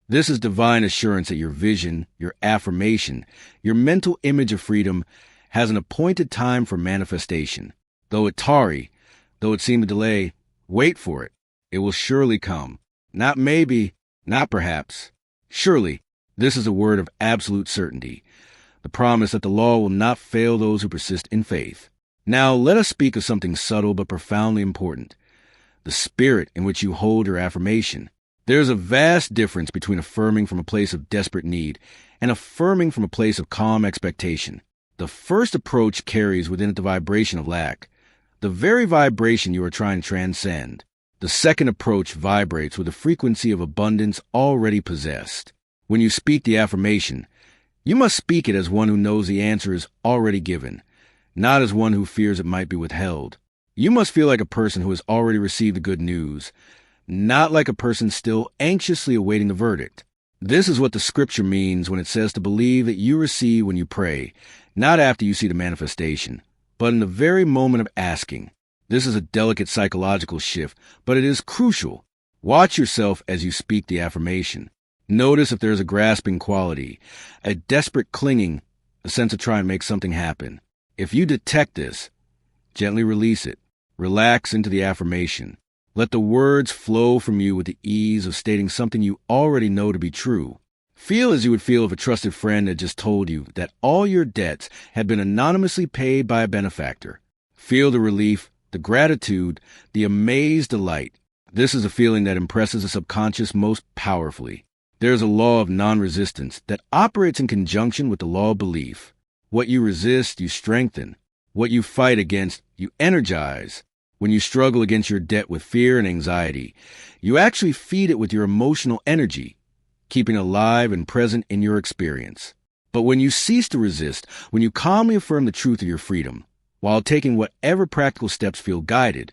This is divine assurance that your vision, your affirmation, your mental image of freedom has an appointed time for manifestation. Though it tarry, though it seem to delay, wait for it. It will surely come. Not maybe, not perhaps. Surely, this is a word of absolute certainty. The promise that the law will not fail those who persist in faith. Now, let us speak of something subtle but profoundly important. The spirit in which you hold your affirmation. There is a vast difference between affirming from a place of desperate need and affirming from a place of calm expectation. The first approach carries within it the vibration of lack, the very vibration you are trying to transcend. The second approach vibrates with the frequency of abundance already possessed. When you speak the affirmation, you must speak it as one who knows the answer is already given, not as one who fears it might be withheld. You must feel like a person who has already received the good news, not like a person still anxiously awaiting the verdict. This is what the scripture means when it says to believe that you receive when you pray, not after you see the manifestation, but in the very moment of asking. This is a delicate psychological shift, but it is crucial. Watch yourself as you speak the affirmation. Notice if there is a grasping quality, a desperate clinging, a sense of trying to make something happen. If you detect this, gently release it. Relax into the affirmation. Let the words flow from you with the ease of stating something you already know to be true. Feel as you would feel if a trusted friend had just told you that all your debts had been anonymously paid by a benefactor. Feel the relief, the gratitude, the amazed delight. This is a feeling that impresses the subconscious most powerfully. There is a law of non-resistance that operates in conjunction with the law of belief. What you resist, you strengthen. What you fight against, you energize. When you struggle against your debt with fear and anxiety, you actually feed it with your emotional energy, keeping alive and present in your experience. But when you cease to resist, when you calmly affirm the truth of your freedom, while taking whatever practical steps feel guided,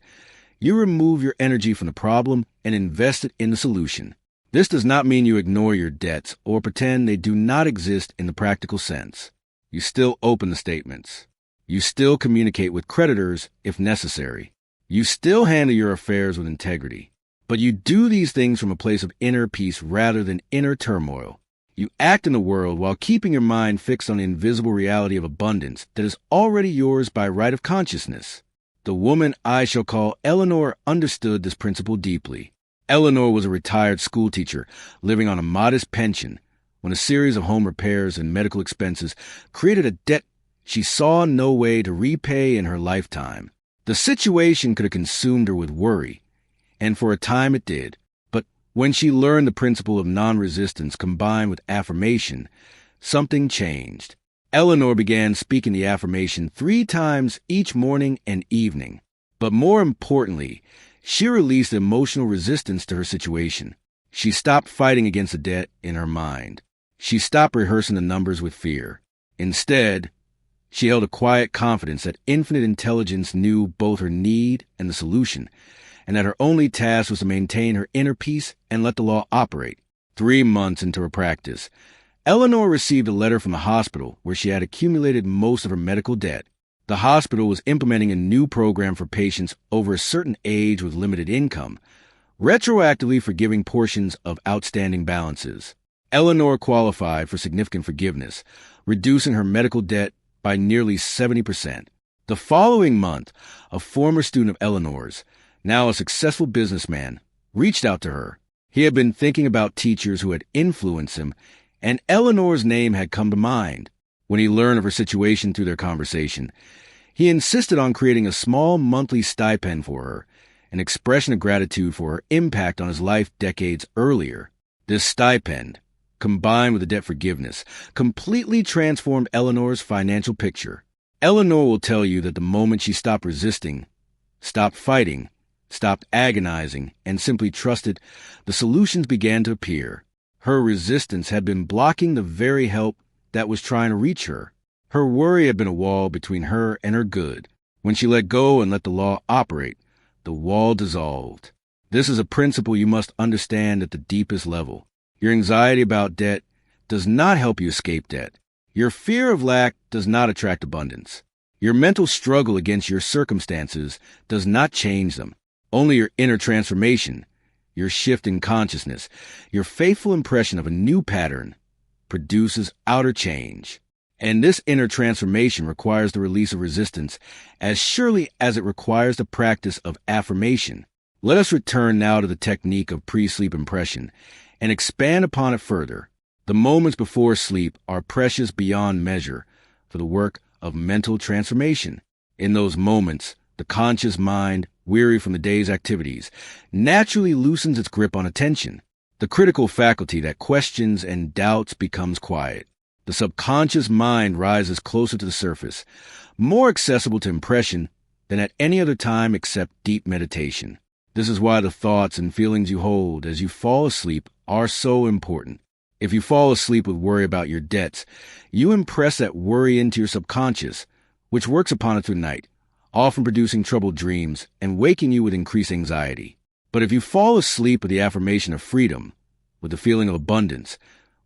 you remove your energy from the problem and invest it in the solution. This does not mean you ignore your debts or pretend they do not exist in the practical sense. You still open the statements. You still communicate with creditors if necessary. You still handle your affairs with integrity. But you do these things from a place of inner peace rather than inner turmoil. You act in the world while keeping your mind fixed on the invisible reality of abundance that is already yours by right of consciousness. The woman I shall call Eleanor understood this principle deeply. Eleanor was a retired schoolteacher living on a modest pension when a series of home repairs and medical expenses created a debt she saw no way to repay in her lifetime. The situation could have consumed her with worry, and for a time it did. But when she learned the principle of non-resistance combined with affirmation, something changed. Eleanor began speaking the affirmation 3 times each morning and evening. But more importantly, she released emotional resistance to her situation. She stopped fighting against the debt in her mind. She stopped rehearsing the numbers with fear. Instead, she held a quiet confidence that infinite intelligence knew both her need and the solution, and that her only task was to maintain her inner peace and let the law operate. 3 months into her practice, Eleanor received a letter from the hospital where she had accumulated most of her medical debt. The hospital was implementing a new program for patients over a certain age with limited income, retroactively forgiving portions of outstanding balances. Eleanor qualified for significant forgiveness, reducing her medical debt by nearly 70%. The following month, a former student of Eleanor's, now a successful businessman, reached out to her. He had been thinking about teachers who had influenced him, and Eleanor's name had come to mind. When he learned of her situation through their conversation, he insisted on creating a small monthly stipend for her, an expression of gratitude for her impact on his life decades earlier. This stipend, combined with the debt forgiveness, completely transformed Eleanor's financial picture. Eleanor will tell you that the moment she stopped resisting, stopped fighting, stopped agonizing, and simply trusted, the solutions began to appear. Her resistance had been blocking the very help that was trying to reach her. Her worry had been a wall between her and her good. When she let go and let the law operate, the wall dissolved. This is a principle you must understand at the deepest level. Your anxiety about debt does not help you escape debt. Your fear of lack does not attract abundance. Your mental struggle against your circumstances does not change them. Only your inner transformation, your shift in consciousness, your faithful impression of a new pattern produces outer change. And this inner transformation requires the release of resistance as surely as it requires the practice of affirmation. Let us return now to the technique of pre-sleep impression and expand upon it further. The moments before sleep are precious beyond measure for the work of mental transformation. In those moments, the conscious mind, weary from the day's activities, naturally loosens its grip on attention. The critical faculty that questions and doubts becomes quiet. The subconscious mind rises closer to the surface, more accessible to impression than at any other time except deep meditation. This is why the thoughts and feelings you hold as you fall asleep are so important. If you fall asleep with worry about your debts, you impress that worry into your subconscious, which works upon it through the night, often producing troubled dreams and waking you with increased anxiety. But if you fall asleep with the affirmation of freedom, with the feeling of abundance,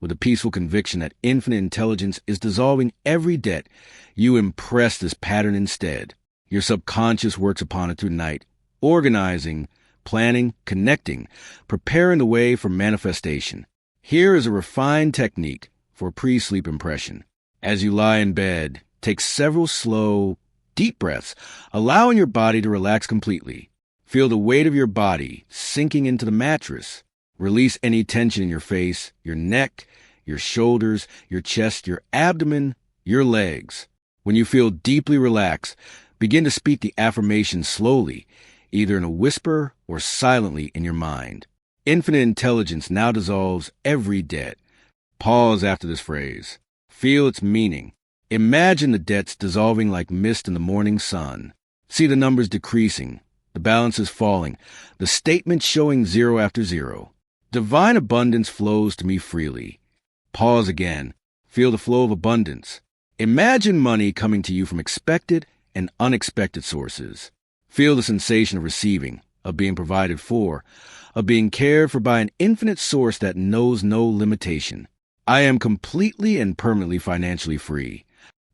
with the peaceful conviction that infinite intelligence is dissolving every debt, you impress this pattern instead. Your subconscious works upon it through the night, organizing, planning, connecting, preparing the way for manifestation. Here is a refined technique for pre-sleep impression. As you lie in bed, take several slow, deep breaths, allowing your body to relax completely. Feel the weight of your body sinking into the mattress. Release any tension in your face, your neck, your shoulders, your chest, your abdomen, your legs. When you feel deeply relaxed, begin to speak the affirmation slowly, either in a whisper or silently in your mind. Infinite intelligence now dissolves every debt. Pause after this phrase. Feel its meaning. Imagine the debts dissolving like mist in the morning sun. See the numbers decreasing, the balances falling, the statements showing zero after zero. Divine abundance flows to me freely. Pause again. Feel the flow of abundance. Imagine money coming to you from expected and unexpected sources. Feel the sensation of receiving, of being provided for, of being cared for by an infinite source that knows no limitation. I am completely and permanently financially free.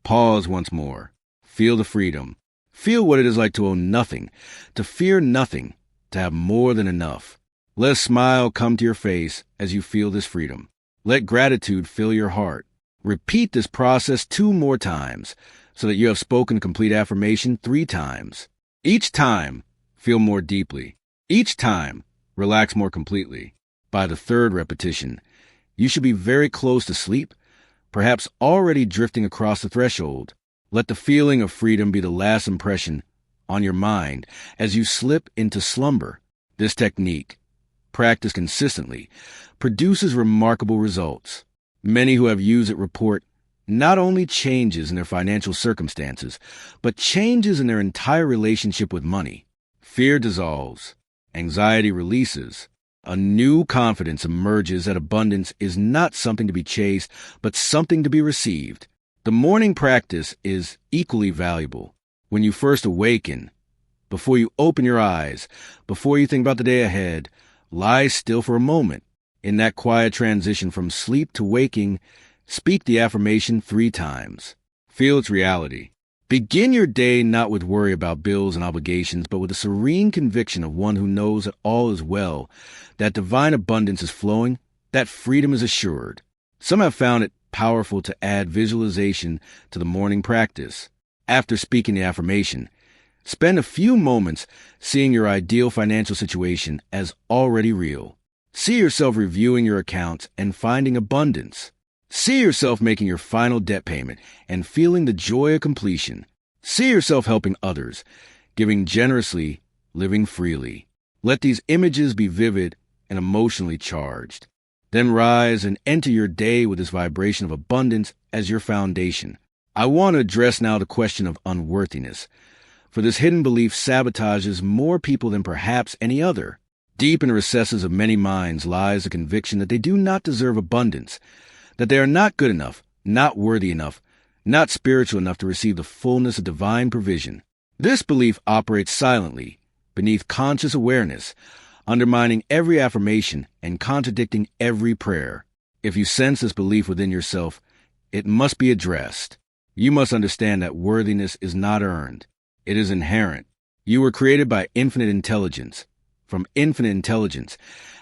Pause once more. Feel the freedom. Feel what it is like to own nothing, to fear nothing, to have more than enough. Let a smile come to your face as you feel this freedom. Let gratitude fill your heart. Repeat this process 2 more times so that you have spoken a complete affirmation 3 times. Each time, feel more deeply. Each time, relax more completely. By the 3rd repetition, you should be very close to sleep, perhaps already drifting across the threshold. Let the feeling of freedom be the last impression on your mind as you slip into slumber. This technique, practiced consistently, produces remarkable results. Many who have used it report not only changes in their financial circumstances, but changes in their entire relationship with money. Fear dissolves. Anxiety releases. A new confidence emerges that abundance is not something to be chased, but something to be received. The morning practice is equally valuable. When you first awaken, before you open your eyes, before you think about the day ahead, lie still for a moment. In that quiet transition from sleep to waking, speak the affirmation 3 times. Feel its reality. Begin your day not with worry about bills and obligations, but with a serene conviction of one who knows that all is well, that divine abundance is flowing, that freedom is assured. Some have found it powerful to add visualization to the morning practice. After speaking the affirmation, spend a few moments seeing your ideal financial situation as already real. See yourself reviewing your accounts and finding abundance. See yourself making your final debt payment and feeling the joy of completion. See yourself helping others, giving generously, living freely. Let these images be vivid and emotionally charged. Then rise and enter your day with this vibration of abundance as your foundation. I want to address now the question of unworthiness, for this hidden belief sabotages more people than perhaps any other. Deep in the recesses of many minds lies a conviction that they do not deserve abundance, that they are not good enough, not worthy enough, not spiritual enough to receive the fullness of divine provision. This belief operates silently, beneath conscious awareness, undermining every affirmation and contradicting every prayer. If you sense this belief within yourself, it must be addressed. You must understand that worthiness is not earned. It is inherent. You were created by infinite intelligence, from infinite intelligence,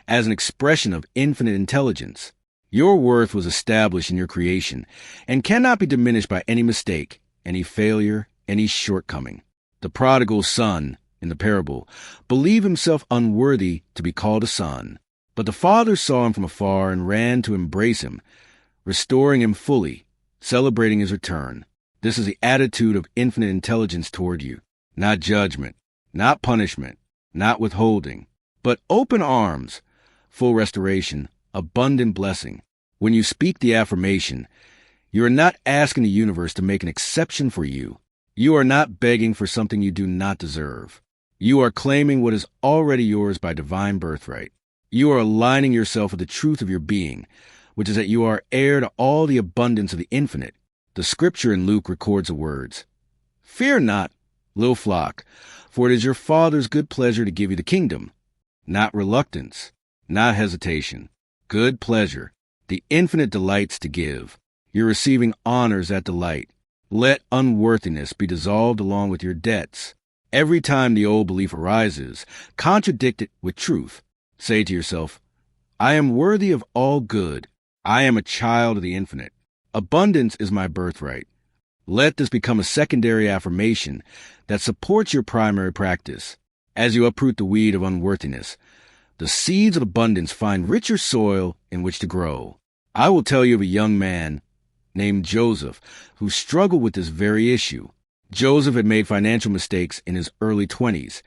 as an expression of infinite intelligence. Your worth was established in your creation and cannot be diminished by any mistake, any failure, any shortcoming. The prodigal son, in the parable, believed himself unworthy to be called a son, but the father saw him from afar and ran to embrace him, restoring him fully, celebrating his return. This is the attitude of infinite intelligence toward you. Not judgment, not punishment, not withholding, but open arms, full restoration, abundant blessing. When you speak the affirmation, you are not asking the universe to make an exception for you. You are not begging for something you do not deserve. You are claiming what is already yours by divine birthright. You are aligning yourself with the truth of your being, which is that you are heir to all the abundance of the infinite. The scripture in Luke records the words, "Fear not, little flock, for it is your Father's good pleasure to give you the kingdom." Not reluctance, not hesitation. Good pleasure, the infinite delights to give. You're receiving honors that delight. Let unworthiness be dissolved along with your debts. Every time the old belief arises, contradict it with truth. Say to yourself, I am worthy of all good. I am a child of the infinite. Abundance is my birthright. Let this become a secondary affirmation that supports your primary practice. As you uproot the weed of unworthiness, the seeds of abundance find richer soil in which to grow. I will tell you of a young man named Joseph who struggled with this very issue. Joseph had made financial mistakes in his early 20s,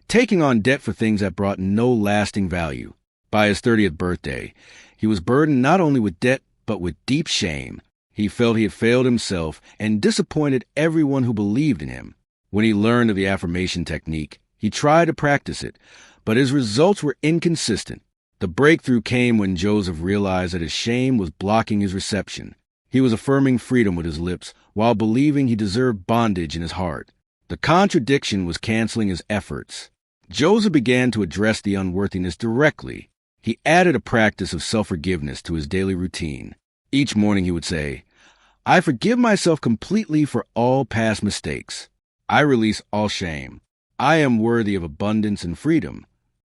taking on debt for things that brought no lasting value. By his 30th birthday, he was burdened not only with debt, but with deep shame. He felt he had failed himself and disappointed everyone who believed in him. When he learned of the affirmation technique, he tried to practice it, but his results were inconsistent. The breakthrough came when Joseph realized that his shame was blocking his reception. He was affirming freedom with his lips while believing he deserved bondage in his heart. The contradiction was canceling his efforts. Joseph began to address the unworthiness directly. He added a practice of self-forgiveness to his daily routine. Each morning he would say, I forgive myself completely for all past mistakes. I release all shame. I am worthy of abundance and freedom.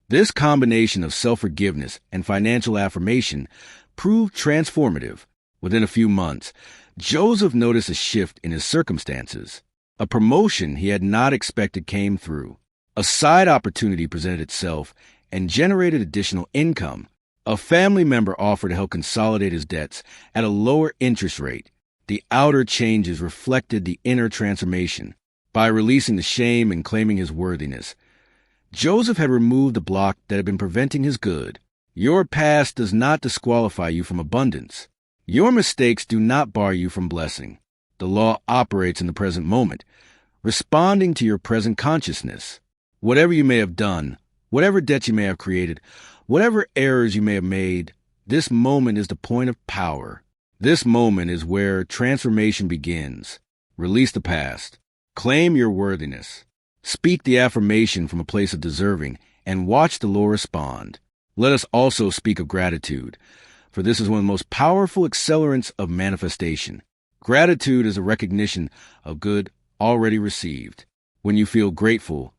This combination of self-forgiveness and financial affirmation proved transformative. Within a few months, Joseph noticed a shift in his circumstances. A promotion he had not expected came through. A side opportunity presented itself and generated additional income. A family member offered to help consolidate his debts at a lower interest rate. The outer changes reflected the inner transformation. By releasing the shame and claiming his worthiness, Joseph had removed the block that had been preventing his good. Your past does not disqualify you from abundance. Your mistakes do not bar you from blessing. The law operates in the present moment, responding to your present consciousness. Whatever you may have done, whatever debt you may have created, whatever errors you may have made, this moment is the point of power. This moment is where transformation begins. Release the past. Claim your worthiness. Speak the affirmation from a place of deserving and watch the Lord respond. Let us also speak of gratitude, for this is one of the most powerful accelerants of manifestation. Gratitude is a recognition of good already received. When you feel grateful,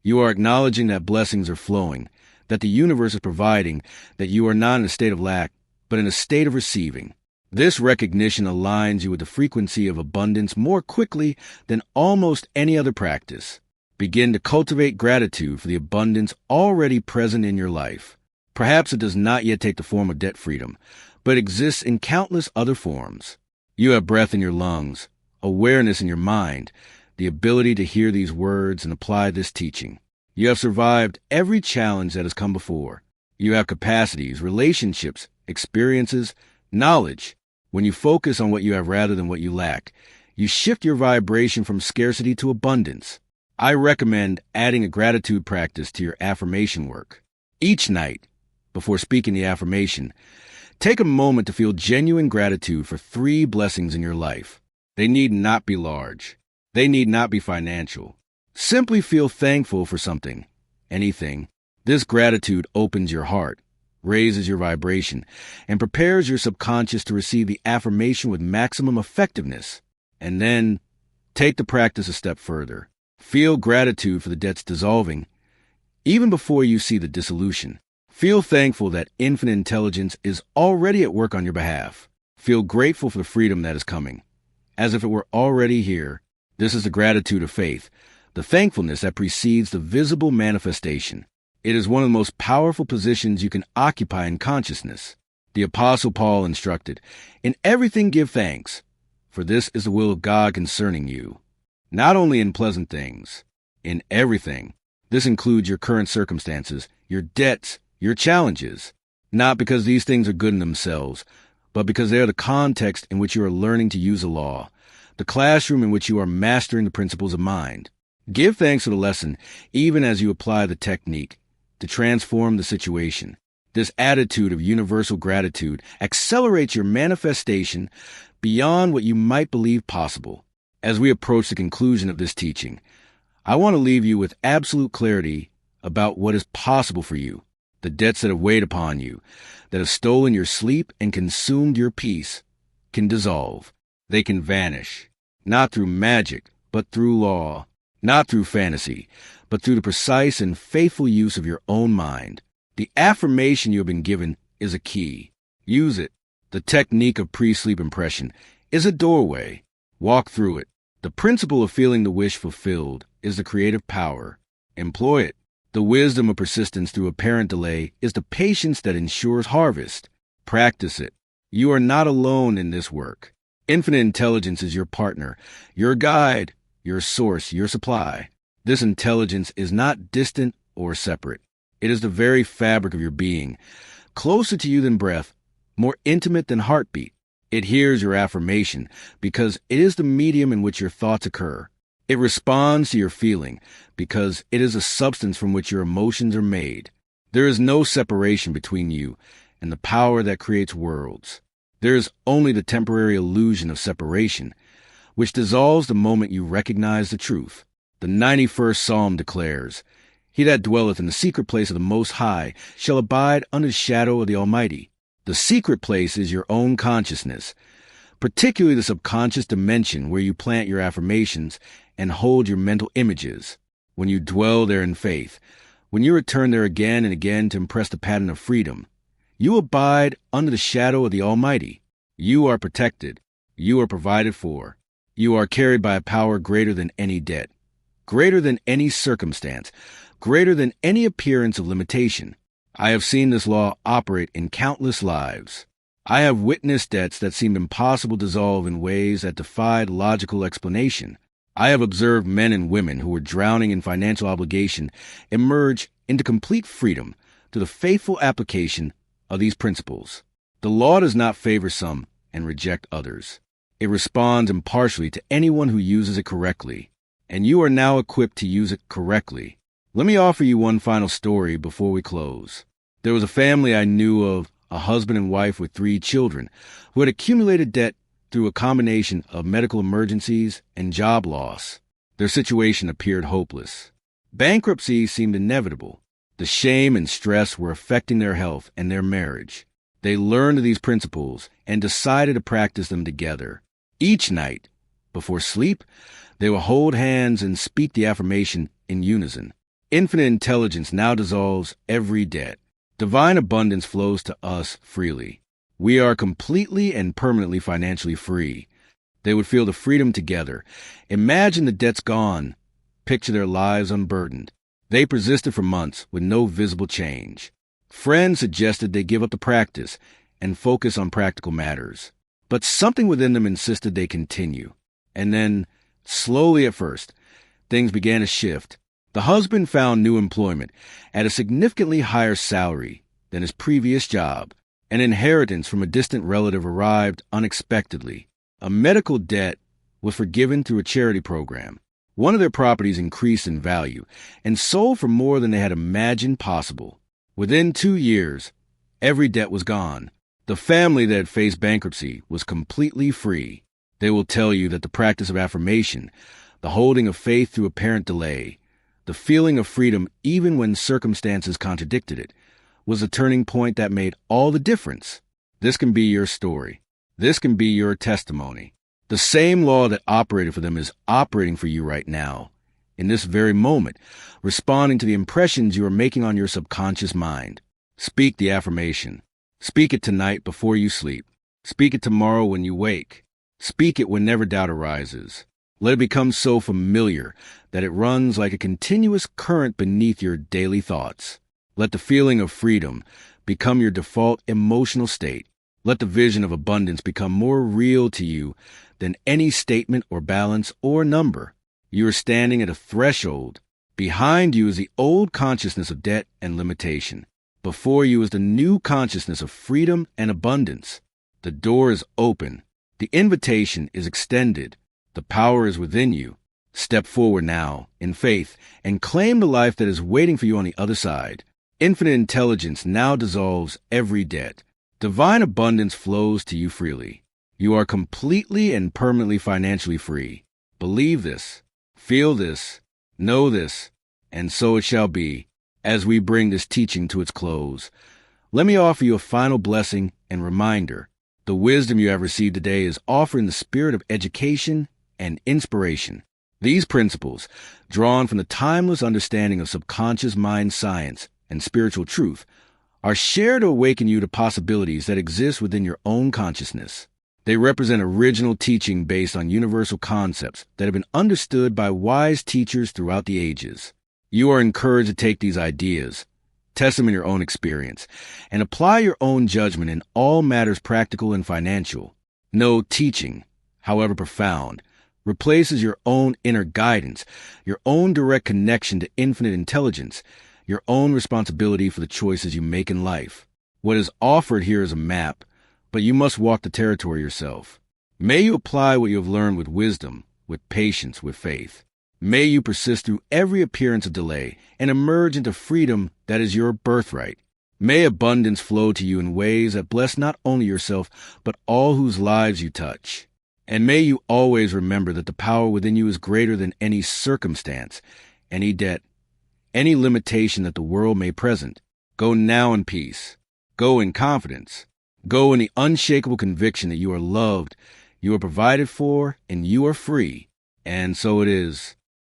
you are acknowledging that blessings are flowing, that the universe is providing, that you are not in a state of lack, but in a state of receiving. This recognition aligns you with the frequency of abundance more quickly than almost any other practice. Begin to cultivate gratitude for the abundance already present in your life. Perhaps it does not yet take the form of debt freedom, but exists in countless other forms. You have breath in your lungs, awareness in your mind, the ability to hear these words and apply this teaching. You have survived every challenge that has come before. You have capacities, relationships, experiences, knowledge. When you focus on what you have rather than what you lack, you shift your vibration from scarcity to abundance. I recommend adding a gratitude practice to your affirmation work. Each night, before speaking the affirmation, take a moment to feel genuine gratitude for 3 blessings in your life. They need not be large. They need not be financial. Simply feel thankful for something, anything. This gratitude opens your heart, raises your vibration, and prepares your subconscious to receive the affirmation with maximum effectiveness. And then, take the practice a step further. Feel gratitude for the debts dissolving, even before you see the dissolution. Feel thankful that infinite intelligence is already at work on your behalf. Feel grateful for the freedom that is coming, as if it were already here. This is the gratitude of faith, the thankfulness that precedes the visible manifestation. It is one of the most powerful positions you can occupy in consciousness. The Apostle Paul instructed, "In everything give thanks, for this is the will of God concerning you." Not only in pleasant things, in everything. This includes your current circumstances, your debts, your challenges. Not because these things are good in themselves, but because they are the context in which you are learning to use the law, the classroom in which you are mastering the principles of mind. Give thanks for the lesson, even as you apply the technique to transform the situation. This attitude of universal gratitude accelerates your manifestation beyond what you might believe possible. As we approach the conclusion of this teaching, I want to leave you with absolute clarity about what is possible for you. The debts that have weighed upon you, that have stolen your sleep and consumed your peace, can dissolve. They can vanish, not through magic, but through law, not through fantasy, but through the precise and faithful use of your own mind. The affirmation you have been given is a key. Use it. The technique of pre-sleep impression is a doorway. Walk through it. The principle of feeling the wish fulfilled is the creative power. Employ it. The wisdom of persistence through apparent delay is the patience that ensures harvest. Practice it. You are not alone in this work. Infinite intelligence is your partner, your guide, your source, your supply. This intelligence is not distant or separate. It is the very fabric of your being, closer to you than breath, more intimate than heartbeat. It hears your affirmation because it is the medium in which your thoughts occur. It responds to your feeling because it is a substance from which your emotions are made. There is no separation between you and the power that creates worlds. There is only the temporary illusion of separation, which dissolves the moment you recognize the truth. The 91st Psalm declares, "He that dwelleth in the secret place of the Most High shall abide under the shadow of the Almighty." The secret place is your own consciousness, particularly the subconscious dimension where you plant your affirmations and hold your mental images. When you dwell there in faith, when you return there again and again to impress the pattern of freedom, you abide under the shadow of the Almighty. You are protected. You are provided for. You are carried by a power greater than any debt, greater than any circumstance, greater than any appearance of limitation. I have seen this law operate in countless lives. I have witnessed debts that seemed impossible to dissolve in ways that defied logical explanation. I have observed men and women who were drowning in financial obligation emerge into complete freedom through the faithful application of these principles. The law does not favor some and reject others. It responds impartially to anyone who uses it correctly, and you are now equipped to use it correctly. Let me offer you one final story before we close. There was a family I knew of, a husband and wife with 3 children, who had accumulated debt through a combination of medical emergencies and job loss. Their situation appeared hopeless. Bankruptcy seemed inevitable. The shame and stress were affecting their health and their marriage. They learned these principles and decided to practice them together. Each night, before sleep, they would hold hands and speak the affirmation in unison. Infinite intelligence now dissolves every debt. Divine abundance flows to us freely. We are completely and permanently financially free. They would feel the freedom together. Imagine the debts gone. Picture their lives unburdened. They persisted for months with no visible change. Friends suggested they give up the practice and focus on practical matters. But something within them insisted they continue. And then, slowly at first, things began to shift. The husband found new employment at a significantly higher salary than his previous job. An inheritance from a distant relative arrived unexpectedly. A medical debt was forgiven through a charity program. One of their properties increased in value and sold for more than they had imagined possible. Within 2 years, every debt was gone. The family that had faced bankruptcy was completely free. They will tell you that the practice of affirmation, the holding of faith through apparent delay, the feeling of freedom even when circumstances contradicted it, was a turning point that made all the difference. This can be your story. This can be your testimony. The same law that operated for them is operating for you right now, in this very moment, responding to the impressions you are making on your subconscious mind. Speak the affirmation. Speak it tonight before you sleep. Speak it tomorrow when you wake. Speak it whenever doubt arises. Let it become so familiar that it runs like a continuous current beneath your daily thoughts. Let the feeling of freedom become your default emotional state. Let the vision of abundance become more real to you than any statement or balance or number. You are standing at a threshold. Behind you is the old consciousness of debt and limitation. Before you is the new consciousness of freedom and abundance. The door is open. The invitation is extended. The power is within you. Step forward now, in faith, and claim the life that is waiting for you on the other side. Infinite intelligence now dissolves every debt. Divine abundance flows to you freely. You are completely and permanently financially free. Believe this, feel this, know this, and so it shall be. As we bring this teaching to its close, let me offer you a final blessing and reminder. The wisdom you have received today is offered in the spirit of education and inspiration. These principles, drawn from the timeless understanding of subconscious mind science and spiritual truth, are shared to awaken you to possibilities that exist within your own consciousness. They represent original teaching based on universal concepts that have been understood by wise teachers throughout the ages. You are encouraged to take these ideas, test them in your own experience, and apply your own judgment in all matters practical and financial. No teaching, however profound, replaces your own inner guidance, your own direct connection to infinite intelligence, your own responsibility for the choices you make in life. What is offered here is a map, but you must walk the territory yourself. May you apply what you have learned with wisdom, with patience, with faith. May you persist through every appearance of delay and emerge into freedom that is your birthright. May abundance flow to you in ways that bless not only yourself, but all whose lives you touch. And may you always remember that the power within you is greater than any circumstance, any debt, any limitation that the world may present. Go now in peace. Go in confidence. Go in the unshakable conviction that you are loved, you are provided for, and you are free. And so it is.